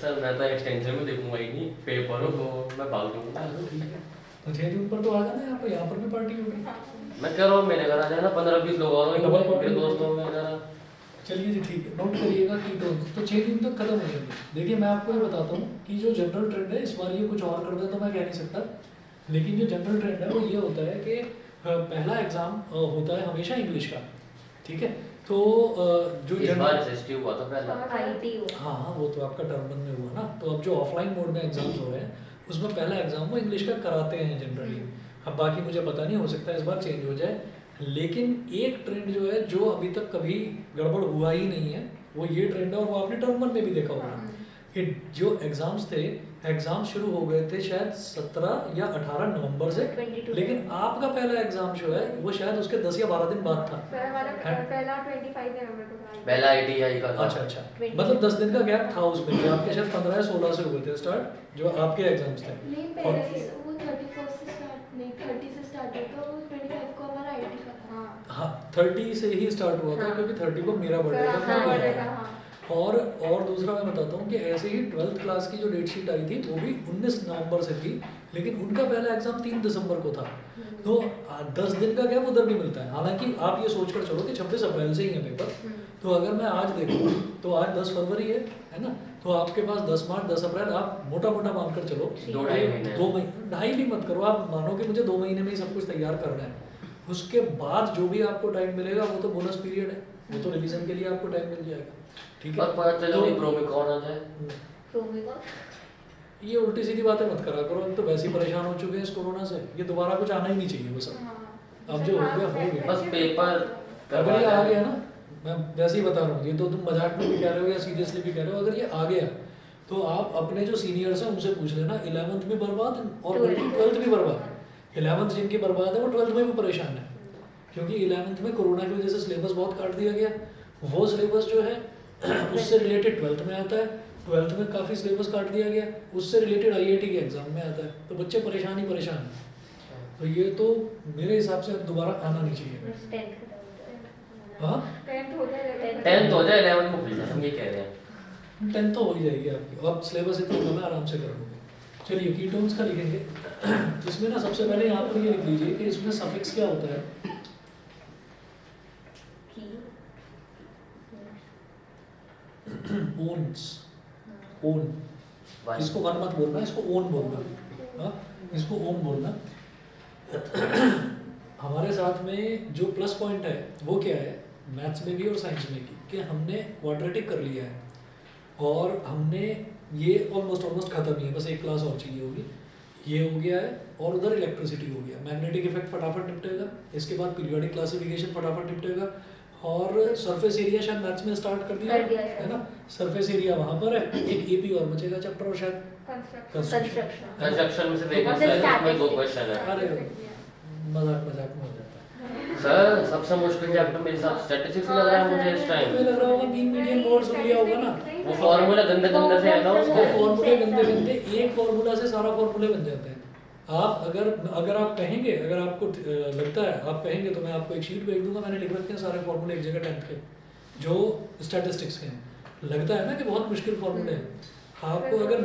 सर मैं तो एक्सटेंशन में देखूंगा ही नहीं, पेपरों को मैं भाग दूंगा।
चलो ठीक है, तो 6 जून पर तो आ जाना है, आपको यहाँ पर भी पार्टी होगी।
मैं कह रहा हूँ मेरे घर आ जाए ना, 15-20 लोग और होंगे
डबल पार्टी।
मेरे दोस्तों में जरा।
चलिए जी ठीक है, नोट करिएगा कीटोन्स तो 6 दिन तक खत्म हो जाएंगे। देखिए मैं आपको ये बताता हूँ कि जो जनरल ट्रेंड है, इस बार ये कुछ और कर दे तो मैं कह नहीं सकता, लेकिन जो जनरल ट्रेंड है वो ये होता है कि पहला एग्जाम होता है हमेशा इंग्लिश का, ठीक है? तो जो
इस बार
जनरल,
एसएसटी हुआ था पहला।
आईटी हुआ।
हाँ हाँ वो तो आपका टर्म 1 में हुआ ना। तो अब जो ऑफलाइन मोड में एग्जाम्स हो रहे हैं उसमें पहला एग्जाम वो इंग्लिश का कराते हैं जनरली। अब बाकी मुझे पता नहीं, हो सकता है इस बार चेंज हो जाए। लेकिन एक ट्रेंड जो है जो अभी तक कभी गड़बड़ हुआ ही नहीं है वो ये ट्रेंड है, और वो आपने टर्म 1 में भी देखा होगा कि जो एग्जाम्स थे, एग्जाम शुरू हो गए थे शायद 17 या 18 नवंबर से,
22
लेकिन आपका पहला एग्जाम जो है वो शायद उसके 10 या 12 दिन बाद था।
पहला 25 नवंबर को था।
पहला आईटीआई का था।
अच्छा, मतलब 10 दिन का गैप था उसमें, कि आपके शायद 15 या 16 से हुए थे स्टार्ट जो आपके एग्जाम्स थे।
नहीं पहले वो 31 से स्टार्ट नहीं 30 से स्टार्ट हुआ था, वो 25 को हमारा आईटी का था।
हाँ 30 से ही स्टार्ट हुआ था,
हाँ।
क्योंकि 30 को मेरा बर्थडे था,
हाँ,
मैं
बर्थडे
गया
था,
था।
हाँ।
और दूसरा मैं बताता हूँ कि ऐसे ही 12th क्लास की जो डेट शीट आई थी वो भी 19 नवंबर से थी, लेकिन उनका पहला एग्जाम 3 दिसंबर को था। तो 10 दिन का गैप उधर भी मिलता है। हालांकि आप ये सोचकर चलो कि 26 अप्रैल से ही है पेपर, तो अगर मैं आज देखूँ तो आज 10 फरवरी है ना? तो आपके पास 10 मार्च 10 अप्रैल, आप मोटा मोटा मानकर चलो
2-2.5 महीने।
2 महीने, ढाई भी मत करो, आप मानो कि मुझे 2 महीने में ही सब कुछ तैयार करना है। उसके बाद जो भी आपको टाइम मिलेगा वो तो बोनस पीरियड है, वो तो रिवीजन के लिए आपको टाइम मिल जाएगा, ठीक है?
और पता चलो
तो-
कि प्रो में कौन आ जाए।
प्रोमेगा
ये उल्टी सीधी बातें मत करा करो, अब तो वैसे ही परेशान हो चुके हैं इस कोरोना से, ये दोबारा कुछ आना ही नहीं चाहिए बस। अब जो हो गया हो गया।
बस पेपर
अगर ये आ गया ना, मैं वैसे ही बता रहा हूँ, ये तो तुम मजाक में भी कह रहे हो या सीरियसली भी कह रहे हो, अगर ये आ गया तो आप अपने जो सीनियर्स हैं उनसे पूछ लेना, 11th भी बर्बाद और 12th भी बर्बाद। 11th जिनकी बर्बाद है वो 12th में भी परेशान है, क्योंकि 11th में कोरोना की वजह से सिलेबस बहुत काट दिया गया। वो सिलेबस जो है उससे रिलेटेड 12th में आता है, 12th में काफ़ी सिलेबस काट दिया गया, उससे रिलेटेड आईआईटी के एग्जाम में आता है, तो बच्चे परेशान ही परेशान हैं। तो ये तो मेरे हिसाब से दोबारा आना नहीं चाहिए।
10th खत्म हो जाएगा।
हाँ
10th हो जाए
10th हो जाए 11th को खुल जाए, हम ये कह रहे हैं।
10th तो हो ही जाएगी आपकी, अब सिलेबस इतना कम है, आराम से कर लोगे। चलिए कीटोन्स का लिखेंगे। इसमें ना सबसे पहले यहाँ पर ये लिख लीजिए कि इसमें सफिक्स क्या होता है।
की
ओन्स, ओन, इसको वन मत बोलना, इसको ओन बोलना, हाँ इसको ओन बोलना। हमारे साथ में जो प्लस पॉइंट है वो क्या है, मैथ्स में भी और साइंस में भी, कि हमने क्वाड्रेटिक कर लिया है और हमने ये ऑलमोस्ट खत्म ही है, बस एक क्लास और चाहिए होगी, ये हो गया है। और उधर इलेक्ट्रिसिटी हो गया, मैग्नेटिक इफेक्ट फटाफट निपटेगा, इसके बाद पीरियोडिक क्लासिफिकेशन फटाफट निपटेगा, और सरफेस एरिया शायद मैथ्स में स्टार्ट कर दिया है ना? सरफेस एरिया वहाँ पर है, एक एपी और बचेगा चैप्टर, और शायद
कंस्ट्रक्शन
कंस्ट्रक्शन में से एक
मतलब
इसमें 2
static।
क्वेश्चन है।
अरे मजाक में हो जाता है।
सर सबसे मुश्किल चैप्टर मेरे हिसाब से स्टैटिस्टिक्स लग रहा है मुझे इस टाइम।
तुम्हें लग रहा होगा 3 मीडियम बोर्ड्स लिया होगा ना,
वो फार्मूला गंदे गंदे से है ना
वो
उसके।
फॉर्मूले गंदे गंदे, एक फॉर्मूला से सारा फॉर्मूले बन जाते हैं। आप अगर आप कहेंगे, अगर आपको लगता है, आप कहेंगे तो मैं आपको एक शीट भेज दूंगा, मैंने लिख रखे हैं सारे फॉर्मूले एक जगह 10th के जो स्टैटिस्टिक्स के हैं। लगता है ना कि बहुत मुश्किल फॉर्मूले हैं, आपको अगर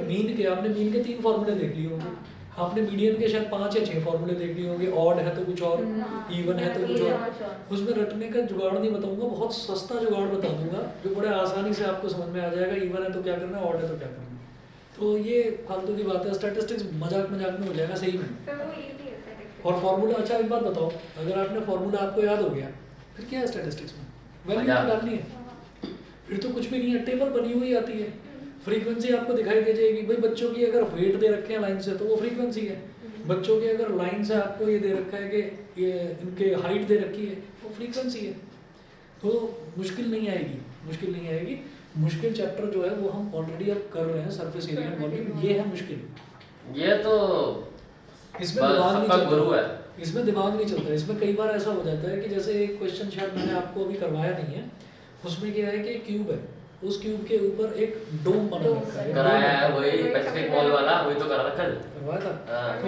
आपने मीन के 3 फॉर्मूले देख लिए होंगे, आपने मीडियन के शायद 5 या 6 फॉर्मूले देख लिए होंगे, ऑड है तो कुछ और, इवन है तो कुछ और। उसमें रटने का जुगाड़ नहीं बताऊंगा, बहुत सस्ता जुगाड़ बता दूंगा जो बड़े आसानी से आपको समझ में आ जाएगा। इवन है तो क्या करना है, ऑड है तो क्या करना है। तो ये फालतू की बात है, स्टैटिस्टिक्स मजाक मजाक में हो जाएगा सही में।
सर वो इजी है statistics।
और फार्मूला, अच्छा एक बात बताओ, अगर आपने फार्मूला आपको याद हो गया फिर क्या है स्टैटिस्टिक्स में, वैल्यू तो डालनी है, फिर तो कुछ भी नहीं है, टेबल बनी हुई आती है, फ्रीक्वेंसी आपको दिखाई दे जाएगी। भाई बच्चों की अगर वेट दे रखे हैं लाइन से तो वो फ्रीक्वेंसी है, बच्चों के अगर लाइन से आपको ये दे रखा है कि ये इनके हाइट दे रखी है वो फ्रीक्वेंसी है। तो मुश्किल नहीं आएगी, मुश्किल नहीं आएगी। मुश्किल चैप्टर जो है वो हम ऑलरेडी अब कर रहे हैं, सरफेस एरिया एंड वॉल्यूम, ये है मुश्किल।
ये तो
इसमें दिमाग नहीं
सबका गुरु है।
चलता, इसमें दिमाग नहीं चलता। इसमें कई बार ऐसा हो जाता है कि जैसे एक क्वेश्चन शायद मैंने आपको अभी करवाया नहीं है, उसमें क्या है कि क्यूब है, उस क्यूब के ऊपर एक डोम बना रखा है,
कराया है वही पैसिफिक मॉल वाला, वही तो करा रखा है।
करवाया था।
हाँ।
तो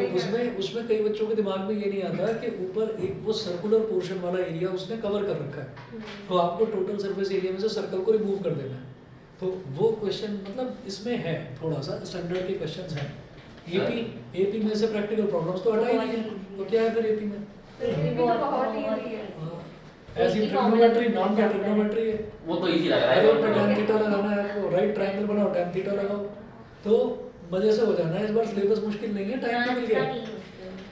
उसमें कई बच्चों के दिमाग में ये नहीं आता कि ऊपर एक वो सर्कुलर पोर्शन वाला एरिया उसने कवर कर रखा है, तो आपको टोटल सरफेस एरिया में से सर्कल को रिमूव कर देना है। तो वो क्वेश्चन मतलब इसमें है, थोड़ा सा स्टैंडर्ड के क्वेश्चंस हैं। एपी में से प्रैक्टिकल प्रॉब्लम्स तो हटा ही नहीं है, तो क्या है फिर एपी में?
ये भी तो बहुत इजी है।
ऐसी ट्रिग्नोमेट्री, नाम क्या ट्रिग्नोमेट्री है?
वो तो इजी लग रहा
अरे ऊपर
है।
tan थीटा लगाना है आपको, राइट ट्रायंगल बनाओ, tan थीटा लगाओ, तो मजे से हो जाना है। इस बार सिलेबस मुश्किल नहीं है, टाइम भी मिल गया,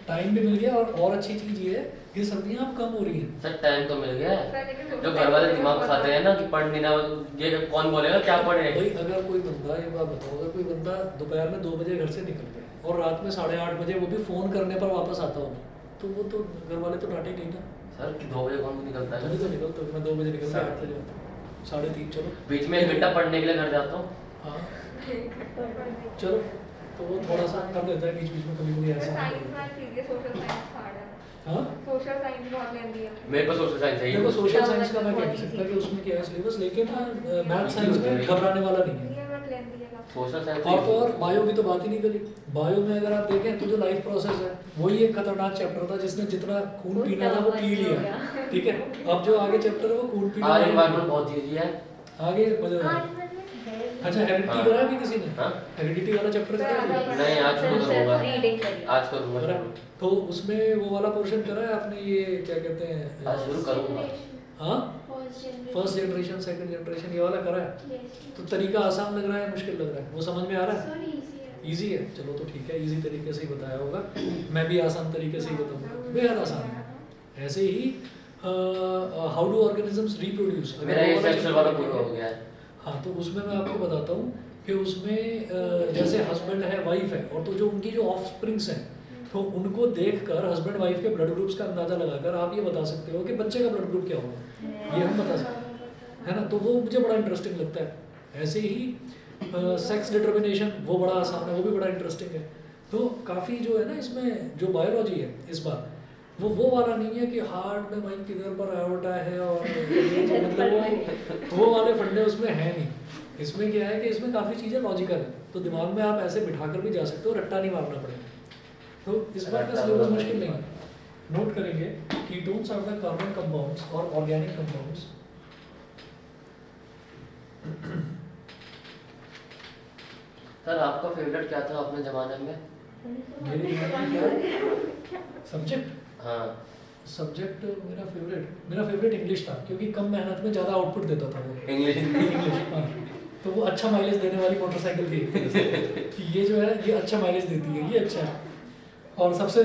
टाइम भी मिल गया। और अच्छी चीज ये है कि सर्दियां अब कम हो रही हैं।
सर टाइम तो मिल गया है।
सर लेकिन
जो घर वाले दिमाग खाते हैं ना कि पढ़ नहीं ना, ये कौन बोलेगा क्या पढ़े।
भाई अगर कोई बंदा, ये बात बताओ, अगर कोई बंदा दोपहर में 2 बजे घर से निकल गया और रात में 8:30 बजे वो भी फोन करने पर वापस आता हो, तो वो तो घर वाले तो डांटे नहीं ना।
सर 2 बजे कौन निकलता है?
तभी तो निकलता हूँ मैं, 2 बजे निकलता, 8 बजे आता हूँ, 3:30। चलो
बीच में 1 घंटा पढ़ने के लिए घर जाता हूँ।
हाँ चलो, तो वो थोड़ा सा कर देता है बीच बीच में, कभी कभी ऐसा।
साइंस में ठीक है, सोशल साइंस हार्ड है।
हाँ
सोशल साइंस बहुत लेंदी है।
मेरे पास सोशल साइंस है ही।
देखो सोशल साइंस का मैं कह नहीं सकता कि उसमें क्या है सिलेबस, लेकिन मैथ साइंस में घबराने वाला नहीं है।
ये मत लेंदी है काफी।
सोशल साइंस
और बायो की तो बात ही नहीं करी। बायो में अगर आप देखें तो जो लाइफ प्रोसेस है वही एक खतरनाक चैप्टर था, जिसने जितना खून पीना था वो पी लिया, ठीक है। अब जो आगे चैप्टर है वो खून पीना
आज
है।
एनवायरनमेंट बहुत इजी है।
आगे मजेदार। अच्छा हेरिडिटी करा है किसी ने?
हाँ?
हेरिडिटी वाला चैप्टर करा है?
नहीं आज शुरू करूंगा,
रीडिंग करिए।
आज करूंगा
करा?
शुरू।
तो उसमें वो वाला पोर्शन करा है आपने, ये क्या कहते हैं,
आज शुरू करूंगा।
हाँ
first
first generation, second generation, ये वाला करा है? तो तरीका आसान लग रहा है, मुश्किल लग रहा है, वो समझ में आ रहा है?
सर इजी है।
इजी है, चलो तो ठीक है, इजी तरीके से ही बताया होगा। मैं भी आसान तरीके से ही बताऊंगा, बेहद आसान है। ऐसे ही हाउ डू ऑर्गेनिजम्स रिप्रोड्यूस,
मेरा ये सेक्शन वाला पूरा हो गया है।
हाँ तो उसमें मैं आपको बताता हूँ कि उसमें जैसे हस्बैंड है, वाइफ है, और तो जो उनकी जो ऑफस्प्रिंग्स हैं, तो उनको देखकर हस्बैंड वाइफ के ब्लड ग्रुप्स का अंदाजा लगाकर आप ये बता सकते हो कि बच्चे का ब्लड ग्रुप क्या होगा, ये हम बता सकते हैं, है ना। तो वो मुझे बड़ा इंटरेस्टिंग लगता है। ऐसे ही सेक्स डिटर्मिनेशन, वो बड़ा आसान है, वो भी बड़ा इंटरेस्टिंग है। तो काफ़ी जो है ना इसमें जो बायोलॉजी है इस बार, वो वाला नहीं है कि हार्ट में वहीं किधर पर आयोटा है और ये मतलब वो वाले फंडे उसमें है नहीं। इसमें क्या है कि इसमें काफ़ी चीज़ें लॉजिकल है, तो दिमाग में आप ऐसे बिठा कर भी जा सकते हो, रट्टा नहीं मारना पड़ेगा। तो इस बार का सिलेबस मुश्किल नहीं है। नोट करेंगे ketones are the carbon compounds और ऑर्गेनिक कंपाउंड्स।
सर आपका फेवरेट क्या था अपने जमाने में?
सब्जेक्ट,
हाँ
सब्जेक्ट मेरा फेवरेट इंग्लिश था, क्योंकि कम मेहनत में ज़्यादा आउटपुट देता था वो।
इंग्लिश।
इंग्लिश, हाँ। तो वो अच्छा माइलेज देने वाली मोटरसाइकिल थी एक तरह से, कि ये जो है ये अच्छा माइलेज देती है, ये अच्छा है। और सबसे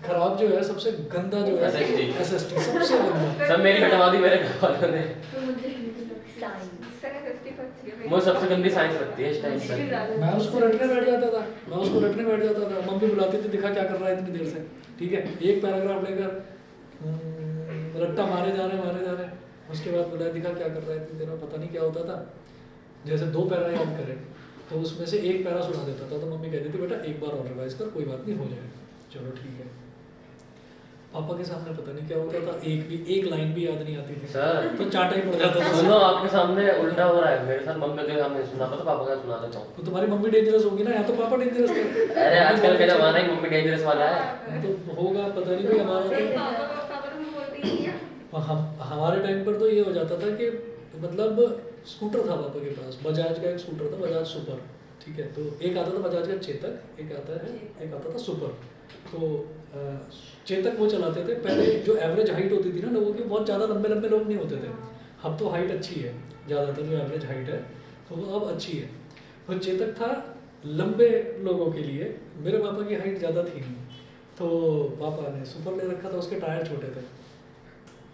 खराब जो है, सबसे गंदा जो है SST, सबसे गंदा।
सब मेरी हटवा दी मेरे घर वालों ने।
तो मुझे हिंदी लगती है।
साइंस
सर 55 है।
मुझे सबसे गंदी साइंस लगती है इस टाइम पर।
मैं उसको रटने बैठ जाता था, मम्मी बुलाती थी, दिखा क्या कर रहा है इतनी देर से, ठीक है। एक पैराग्राफ लेकर रट्टा मारे जा रहे, उसके बाद बुलाया, दिखा क्या कर रहा है इतनी देर में, पता नहीं क्या होता था। जैसे 2 पैरा याद करें तो उसमें से 1 पैरा सुना देता था, तो मम्मी कहती थी बेटा एक बार और रिवाइज कर, कोई बात नहीं हो जाएगा। चलो ठीक है। पापा के सामने पता नहीं क्या होता था, एक लाइन भी याद नहीं आती थी
सर
तो चाटा ही पड़ जाता था।
सुनो, आपके सामने उल्टा हो रहा है, मेरे साथ मम्मी के सामने सुना था, पापा का सुना देता हूँ।
तो तुम्हारी मम्मी डेंजरस होगी ना, या तो पापा डेंजरस थे।
अरे आजकल का जमाना ही मम्मी डेंजरस वाला है।
तो होगा, पता नहीं भाई हमारा
पापा तो बोलते ही नहीं
तो हमारे टाइम पर तो ये हो जाता था कि मतलब स्कूटर था पापा के पास, बजाज का एक स्कूटर था, बजाज सुपर, ठीक है। तो एक आता था बजाज का चेतक, एक आता था सुपर। तो चेतक वो चलाते थे पहले। जो एवरेज हाइट होती थी ना लोगों की, बहुत ज़्यादा लंबे लंबे लोग नहीं होते थे। अब तो हाइट अच्छी है, ज़्यादातर जो एवरेज हाइट है तो वो अब अच्छी है। तो चेतक था लंबे लोगों के लिए, मेरे पापा की हाइट ज़्यादा थी नहीं, तो पापा ने सुपर ले रखा था। उसके टायर छोटे थे,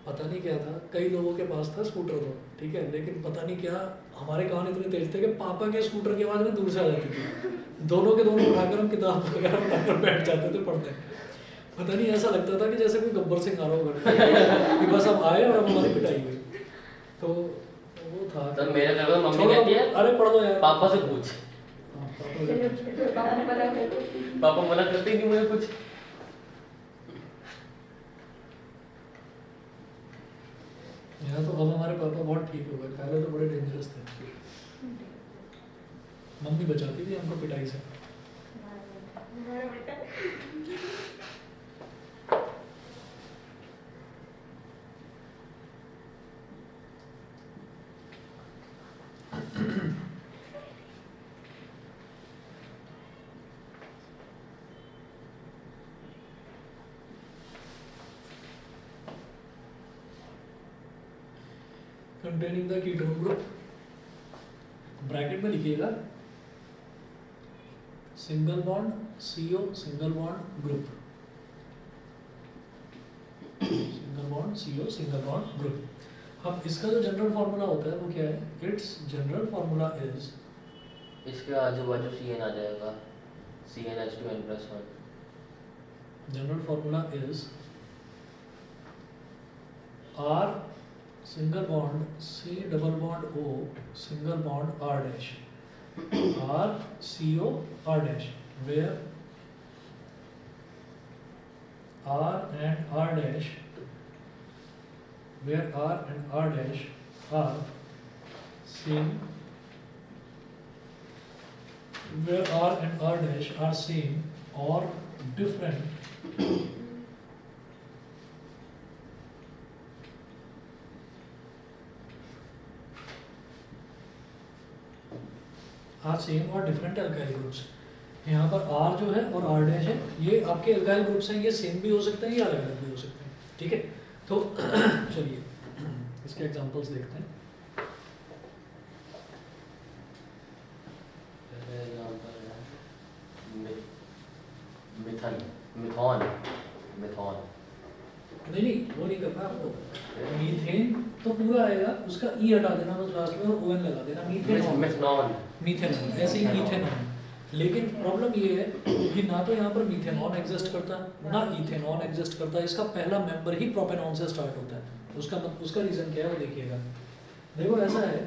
पता नहीं क्या था, कई लोगों के पास था स्कूटर तो, ठीक है, लेकिन पता नहीं क्या हमारे कान इतने तेज थे कि पापा के स्कूटर की आवाज़ में दूर से आ जाती थी। दोनों के दोनों उठाकर हम किताब वगैरह उठाकर बैठ जाते थे पढ़ने। पता नहीं, ऐसा लगता था कि जैसे कोई गब्बर सिंह आ रहा होगा कि बस हम आए और अब हमारी पिटाई हुई। तो वो था।
तो मेरे घर में मम्मी
छोड़ो,
कहती है
अरे पढ़ दो यार,
पापा से पूछ।
हाँ, पापा से-
पापा मना करते ही नहीं मुझे कुछ।
यहाँ तो अब हमारे पापा बहुत ठीक हो गए, पहले तो बड़े डेंजरस थे। मम्मी बचाती थी हमको पिटाई से।
हमारा बेटा
containing the ketone group, bracket में लिखिएगा single bond CO single bond group, single bond CO single bond group. अब इसका जो जनरल फार्मूला होता है वो क्या है? इट्स जनरल फार्मूला इज,
इसके आजू बाजू CN आ जाएगा, CnH2n+1।
General formula is R single bond C double bond O single bond R dash, R CO R dash, where R and R dash, where R and R dash are same, where R and R dash are same or different are same और different alkyl groups. यहाँ पर R जो है और R dash है, ये आपके alkyl groups हैं, ये सेम भी हो सकते हैं या अलग अलग भी हो सकते हैं, ठीक है। तो चलिए इसके एग्जांपल्स देखते हैं।
पहले एग्जांपल है मिथन, मिथॉन, मिथॉन।
नहीं वो नहीं करना आपको। मीथेन तो पूरा आएगा, उसका ई हटा देना बस लास्ट में और ON लगा देना।
मिथनॉन,
मीथेनॉन, ऐसे ही मीथेनॉन। लेकिन प्रॉब्लम ये है कि ना तो यहाँ पर मीथेनॉन एग्जिस्ट करता है ना इथेनॉन एग्जिस्ट करता है। इसका पहला मेंबर ही प्रोपेनॉन से स्टार्ट होता है। उसका रीज़न क्या है वो देखिएगा। देखो ऐसा है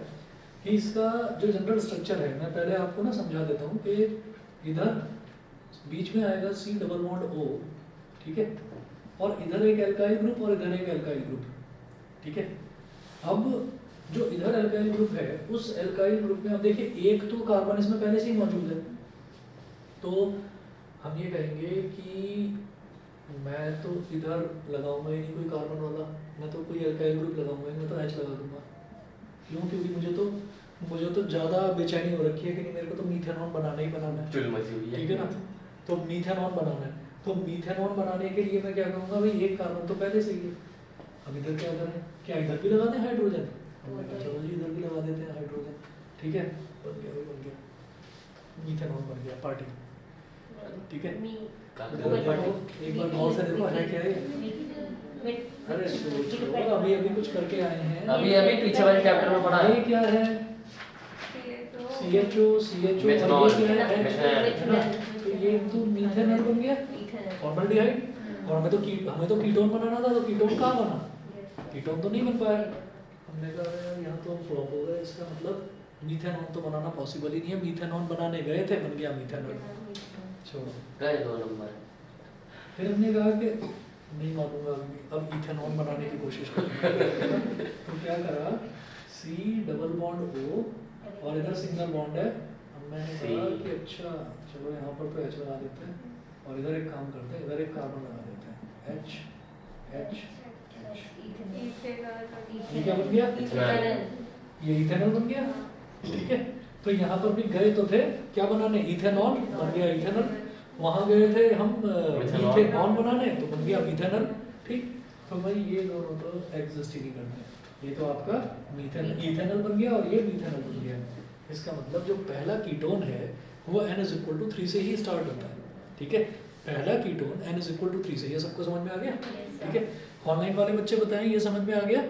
कि इसका जो जनरल स्ट्रक्चर है, मैं पहले आपको ना समझा देता हूँ कि इधर बीच में आएगा C डबल बॉन्ड O, ठीक है, और इधर एक एल्काइल ग्रुप और इधर एक एल्काइल ग्रुप, ठीक है। अब जो इधर एल्काइल ग्रुप है, उस एल्काइल ग्रुप में अब देखिए एक तो कार्बन इसमें पहले से ही मौजूद है, तो हम ये कहेंगे कि मैं तो इधर लगाऊंगा ही नहीं कोई कार्बन वाला, मैं तो कोई एल्काइल ग्रुप लगाऊंगा ही, मैं तो H लगा दूंगा। क्यों? क्योंकि मुझे तो ज़्यादा बेचैनी हो रखी है कि नहीं, मेरे को तो मीथेनॉन बनाना ही बनाना है,
चुल मची हुई है,
ठीक है ना। तो मीथेनॉन बनाना है, तो मीथेनॉन बनाने के लिए मैं क्या करूँगा भाई, एक कार्बन तो पहले से ही है। अब इधर क्या करें, क्या इधर भी लगा दें हाइड्रोजन? चलो जी इधर भी लगा देते हैं हाइड्रोजन, ठीक है, बन गया भाई, बन गया मीथेनॉन, बन गया पार्टी, ठीक है। एक बार गौर से देखो है क्या है। अरे सोचो, अभी कुछ करके आए हैं,
अभी पीछे वाले चैप्टर में पढ़ा है।
ये क्या है? CHO
मिथनॉल,
और ये क्या है?
मिथनॉल।
तो ये तो मीथेनॉल बन गया, फॉर्मल्डिहाइड। और हमें तो कीटोन बनाना था, तो कीटोन कहाँ बना? कीटोन तो नहीं बन पाया। हमने कहा यार यहाँ तो फ्लॉप हो गया, इसका मतलब मीथेनॉन तो बनाना पॉसिबल ही नहीं है। मीथेनॉन बनाने गए थे, बन गया मीथेनॉल, छोड़ो।
गए 2 नंबर।
फिर हमने कहा कि नहीं मारूंगा अभी भी। अब इथेनॉल बनाने की कोशिश करूंगा। तो क्या करा, C डबल बॉन्ड O और इधर सिंगल बॉन्ड है। अब मैंने कहा कि अच्छा चलो यहाँ पर तो H लगा देते हैं और इधर एक काम करते हैं, इधर एक कार्बन लगा देते हैं H H H। ये क्या बन गया, ये इथेनॉल बन गया। ठीक है, तो यहाँ पर भी गए तो थे क्या बनाने, इथेनॉल बन गया इथेनॉल। वहाँ गए थे हम इथेनॉल बनाने, तो बन गया मिथेनॉल। ठीक, तो भाई ये दोनों तो एग्जिस्ट ही नहीं करते। ये तो आपका मीथेन इथेनॉल बन गया और ये मिथेनॉल बन गया। इसका मतलब जो पहला कीटोन है वो N=3 से ही स्टार्ट होता है। ठीक है, पहला कीटोन N=3 से। ये सबको समझ में आ गया? ठीक है, ऑनलाइन वाले बच्चे बताएं ये समझ में आ गया?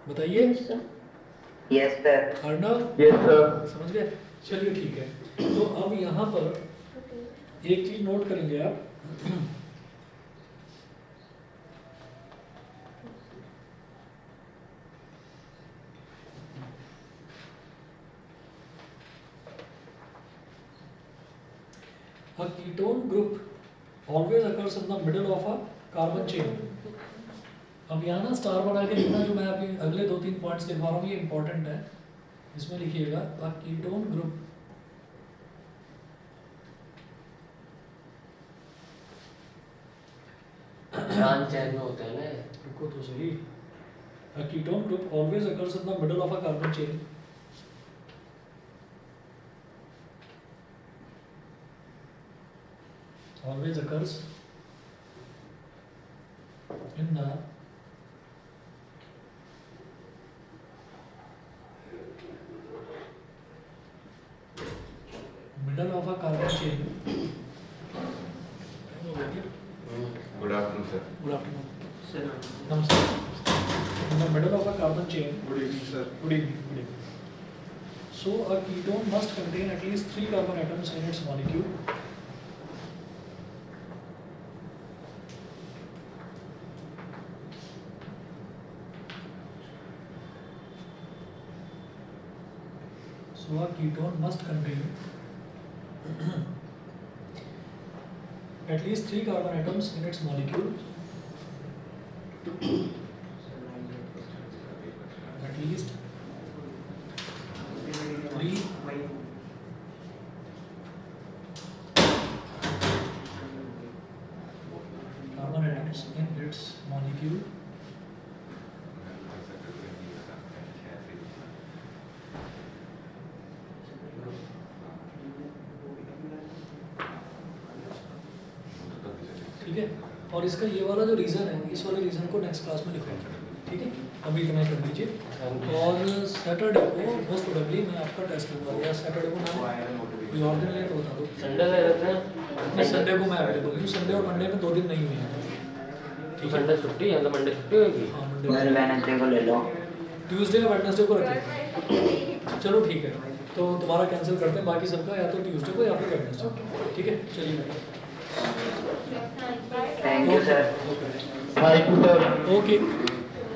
बताइए।
Yes sir.
Arnav
yes sir.
समझ गए? चलिए ठीक है, तो अब यहाँ पर एक चीज नोट करेंगे आप। A ketone group always occurs in the middle of a carbon chain. अब यहाँ ना स्टार बना के लिखना, जो मैं आपके अगले 2-3 पॉइंट्स लिखवा रहा हूँ ये इंपॉर्टेंट है, इसमें लिखिएगा a ketone group
ब्रांच चैन में होते हैं ना।
रुको तो सही। A ketone group always occurs in the middle of a carbon chain. Always occurs in the middle of a carbon chain.
Good afternoon sir.
Good afternoon. Namaste. In the middle of a carbon chain.
Good evening sir.
Good evening. Good evening. So a ketone must contain at least 3 carbon atoms in its molecule. So a ketone must contain at least 3 carbon atoms in its molecule. At least 3 carbon atoms in its molecule. ठीक है, और इसका ये वाला जो reason है, इस वाले रीज़न को नेक्स्ट क्लास में लिखवाएंगे। ठीक है, अभी इतना ही कर दीजिए। और सैटरडे को मोस्ट प्रोबेबली मैं आपका टेस्ट लूँगा, या सैटरडे को मैं कोई और दिन ले तो बता दो।
संडे का रहते हैं।
नहीं, संडे को मैं अवेलेबल हूँ। संडे और मंडे में 2 दिन नहीं हुए हैं। ठीक है,
संडे छुट्टी है तो मंडे छुट्टी होगी।
हाँ
सर
मंडे,
वेडनेसडे को ले लो।
ट्यूसडे या वेडनेसडे को रखें। चलो ठीक है, तो तुम्हारा कैंसिल करते हैं, बाकी सबका या तो ट्यूसडे को या फिर वेडनेसडे को। ठीक है, चलिए
thank you sir.
Thank you sir.
Okay.